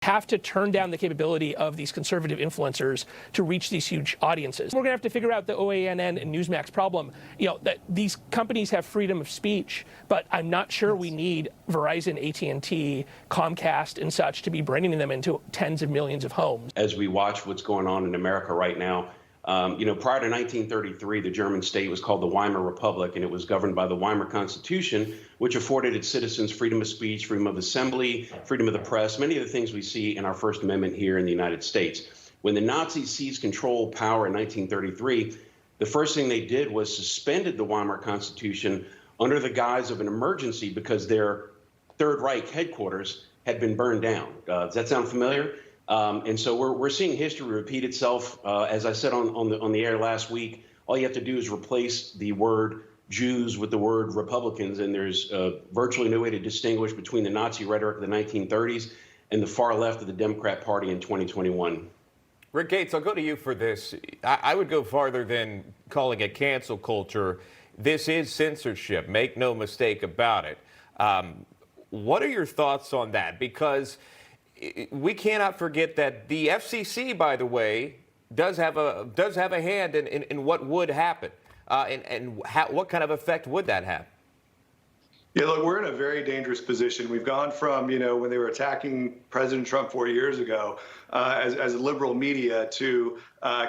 have to turn down the capability of these conservative influencers to reach these huge audiences. We're going to have to figure out the OANN and Newsmax problem. That these companies have freedom of speech, but I'm not sure we need Verizon, AT&T, Comcast, and such to be bringing them into tens of millions of homes. As we watch what's going on in America right now, prior to 1933, the German state was called the Weimar Republic, and it was governed by the Weimar Constitution, which afforded its citizens freedom of speech, freedom of assembly, freedom of the press, many of the things we see in our First Amendment here in the United States. When the Nazis seized control of power in 1933, the first thing they did was suspended the Weimar Constitution under the guise of an emergency because their Third Reich headquarters had been burned down. Does that sound familiar? And so we're seeing history repeat itself. As I said on the air last week, all you have to do is replace the word Jews with the word Republicans, and there's virtually no way to distinguish between the Nazi rhetoric of the 1930s and the far left of the Democrat Party in 2021. Rick Gates, I'll go to you for this. I would go farther than calling it cancel culture. This is censorship. Make no mistake about it. What are your thoughts on that? Because we cannot forget that the FCC, by the way, does have a hand in what would happen, and what kind of effect would that have? Yeah, look, we're in a very dangerous position. We've gone from, when they were attacking President Trump 4 years ago as a liberal media to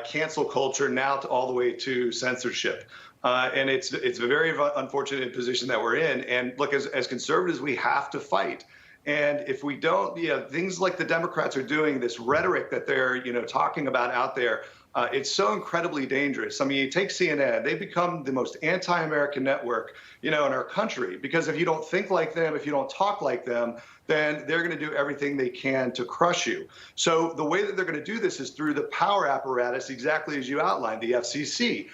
cancel culture, now to all the way to censorship. And it's a very unfortunate position that we're in. And look, as conservatives, we have to fight. And if we don't, things like the Democrats are doing, this rhetoric that they're, talking about out there, it's so incredibly dangerous. I mean, you take CNN, they become the most anti-American network, in our country, because if you don't think like them, if you don't talk like them, then they're going to do everything they can to crush you. So the way that they're going to do this is through the power apparatus, exactly as you outlined, the FCC,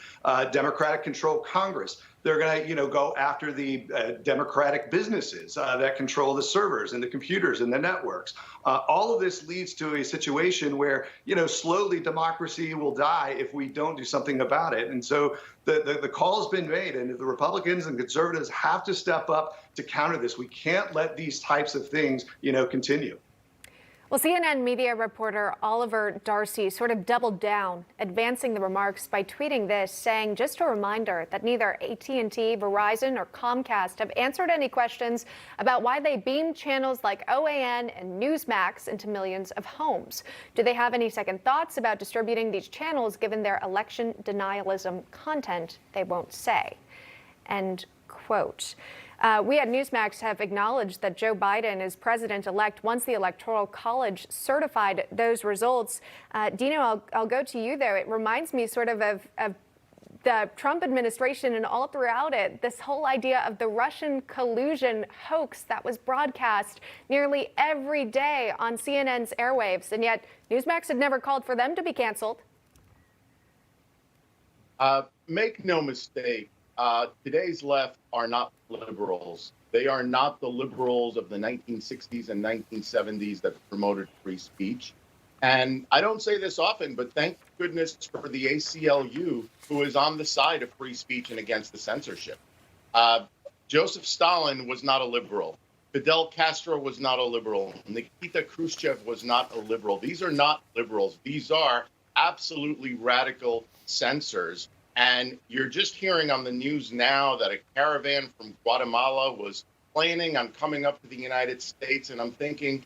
Democratic-controlled Congress. They're going to, go after the Democratic businesses that control the servers and the computers and the networks. All of this leads to a situation where, slowly democracy will die if we don't do something about it. And so the call has been made, and the Republicans and conservatives have to step up to counter this. We can't let these types of things, continue. Well, CNN media reporter Oliver Darcy sort of doubled down, advancing the remarks by tweeting this, saying, just a reminder that neither AT&T, Verizon, or Comcast have answered any questions about why they beam channels like OAN and Newsmax into millions of homes. Do they have any second thoughts about distributing these channels given their election denialism content? They won't say. End quote. We at Newsmax have acknowledged that Joe Biden is president-elect once the Electoral College certified those results. Dino, I'll go to you, though. It reminds me sort of the Trump administration, and all throughout it, this whole idea of the Russian collusion hoax that was broadcast nearly every day on CNN's airwaves, and yet Newsmax had never called for them to be canceled. Make no mistake. Today's left are not liberals. They are not the liberals of the 1960s and 1970s that promoted free speech. And I don't say this often, but thank goodness for the ACLU, who is on the side of free speech and against the censorship. Joseph Stalin was not a liberal. Fidel Castro was not a liberal. Nikita Khrushchev was not a liberal. These are not liberals. These are absolutely radical censors. And you're just hearing on the news now that a caravan from Guatemala was planning on coming up to the United States. And I'm thinking,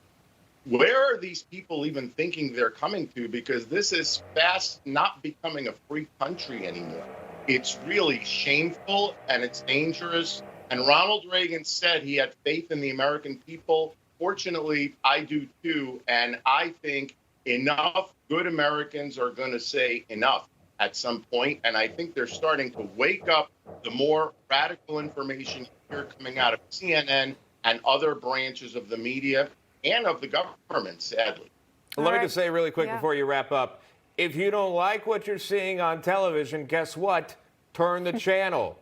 where are these people even thinking they're coming to? Because this is fast not becoming a free country anymore. It's really shameful and it's dangerous. And Ronald Reagan said he had faith in the American people. Fortunately, I do too. And I think enough good Americans are going to say enough at some point, and I think they're starting to wake up. The more radical information here coming out of CNN and other branches of the media and of the government, sadly. Well, let me just say really quick before you wrap up, if you don't like what you're seeing on television, guess what? Turn the channel.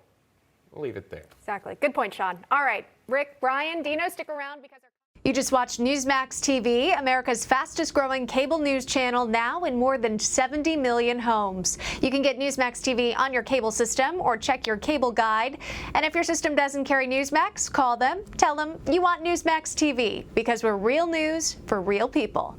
We'll leave it there. Exactly. Good point, Shaun. All right, Rick, Brian, Dino, stick around because You just watched Newsmax TV, America's fastest growing cable news channel, now in more than 70 million homes. You can get Newsmax TV on your cable system or check your cable guide. And if your system doesn't carry Newsmax, call them, tell them you want Newsmax TV, because we're real news for real people.